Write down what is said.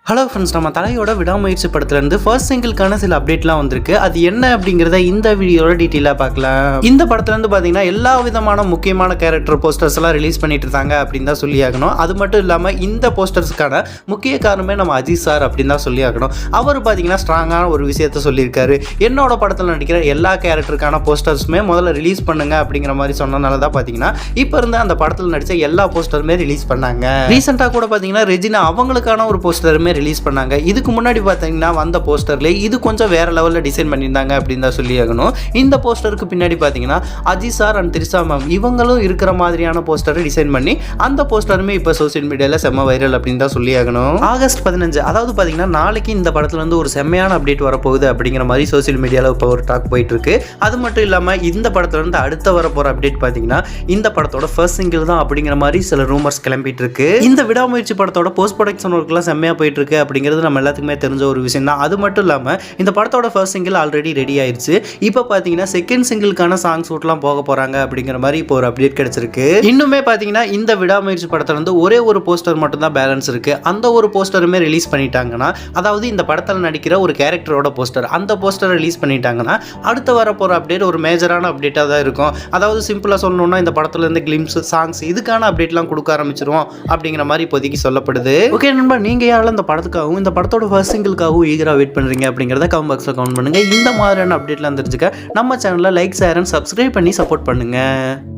Hello friends, நம்ம தலையோட விடாமுயற்சி படத்துலேருந்து ஃபர்ஸ்ட் சிங்கிள்கான சில அப்டேட்லாம் வந்திருக்கு. அது என்ன அப்படிங்கிறத இந்த வீடியோட டீட்டெயிலாக பார்க்கலாம். இந்த படத்துலேருந்து பார்த்தீங்கன்னா எல்லா விதமான முக்கியமான கேரக்டர் போஸ்டர்ஸ் எல்லாம் ரிலீஸ் பண்ணிட்டு இருக்காங்க அப்படின்னு தான் சொல்லி ஆகணும். அது மட்டும் இல்லாமல் இந்த போஸ்டர்ஸ்க்கான முக்கிய காரணமே நம்ம அஜித் சார் அப்படின்னு தான் சொல்லி ஆகணும். அவர் பார்த்தீங்கன்னா ஸ்ட்ராங்கான ஒரு விஷயத்த சொல்லியிருக்காரு. என்னோட படத்தில் நடிக்கிற எல்லா கேரக்டருக்கான போஸ்டர்ஸுமே முதல்ல ரிலீஸ் பண்ணுங்க அப்படிங்கிற மாதிரி சொன்னனால தான் பார்த்தீங்கன்னா இப்போ இருந்து அந்த படத்தில் நடித்த எல்லா போஸ்டருமே ரிலீஸ் பண்ணாங்க. ரீசெண்டாக கூட பார்த்தீங்கன்னா ரெஜினா அவங்களுக்கான ஒரு போஸ்டருமே ரிலீஸ் பண்ணாங்க. இதுக்கு முன்னாடி பார்த்தீங்கன்னா வந்த போஸ்டர்ல இது கொஞ்சம் வேற லெவலில் டிசைன் பண்ணியிருந்தாங்க அப்படின்னு தான் சொல்லி ஆகணும். இந்த போஸ்டருக்கு பின்னாடி பார்த்தீங்கன்னா Ajith sir and Trisha ma'am இவங்களும் இருக்கிற மாதிரியான போஸ்டரை டிசைன் பண்ணி அந்த போஸ்டருமே இப்போ சோசியல் மீடியாவில் செம்ம வைரல் அப்படின்னு தான் சொல்லி ஆகணும். ஆகஸ்ட் 15 அதாவது பார்த்தீங்கன்னா நாளைக்கு இந்த படத்துல வந்து ஒரு செம்மையான அப்டேட் வரப்போகுது அப்படிங்கிற மாதிரி சோசியல் மீடியாவில் இப்போ ஒரு டாக் போயிட்டு இருக்கு. அது மட்டும் இல்லாமல் இந்த படத்துல இருந்து அடுத்த வர போற அப்டேட் பார்த்தீங்கன்னா இந்த படத்தோட ஃபர்ஸ்ட் சிங்கிள் தான் அப்படிங்கிற மாதிரி சில ரூமர்ஸ் கிளம்பிட்டு இருக்கு. இந்த விடாமுயற்சி படத்தோட போஸ்ட் ப்ரொடக்ஷன் ஒர்க்லாம் செம்மையா போயிட்டு இருக்கு அப்படிங்கிறது நம்ம எல்லாத்துக்குமே தெரிஞ்ச ஒரு விஷயம் தான். அது மட்டும் இல்லாமல் இந்த படத்தோட ஃபர்ஸ்ட் சிங்கிள் ஆல்ரெடி ரெடி ஆயிடுச்சு. இப்போ பார்த்தீங்கன்னா செகண்ட் சிங்கிள்கான சாங் ஷூட்லாம் போக போறாங்க அப்படிங்கிற மாதிரி இப்போ ஒரு அப்டேட் கிடைச்சிருக்கு. இன்னுமே பார்த்தீங்கன்னா இந்த விடாமுயற்சி படத்துல வந்து ஒரே ஒரு போஸ்டர் மட்டும் தான் பேலன்ஸ் இருக்கு. அந்த ஒரு போஸ்டருமே ரிலீஸ் பண்ணிட்டாங்கன்னா, அதாவது இந்த படத்தில் நடிக்கிற ஒரு கேரக்டரோட போஸ்டர், அந்த போஸ்டர் ரிலீஸ் பண்ணிட்டாங்கன்னா அடுத்த வர போற அப்டேட் ஒரு மேஜரான அப்டேட்டாக தான் இருக்கும். அதாவது சிம்பிளாக சொல்லணும்னா இந்த படத்துல இருந்து கிளிம்ஸ் சாங்ஸ் இதுக்கான அப்டேட்லாம் கொடுக்க ஆரம்பிச்சிருவோம் அப்படிங்கிற மாதிரி இப்போதைக்கு சொல்லப்படுது. ஓகே நண்பா, நீங்க யாரும் இந்த படத்துக்காகவும் இந்த படத்தோட ஃபர்ஸ்ட் சிங்கிள்காகவும் ஈகராக வெயிட் பண்ணுறீங்க அப்படிங்கிறத கமெண்ட் பாக்ஸில் கமெண்ட் பண்ணுங்கள். இந்த மாதிரியான அப்டேட்லாம் தெரிஞ்சுக்க நம்ம சேனலில் லைக், ஷேர் அண்ட் சப்ஸ்கிரைப் பண்ணி சப்போர்ட் பண்ணுங்கள்.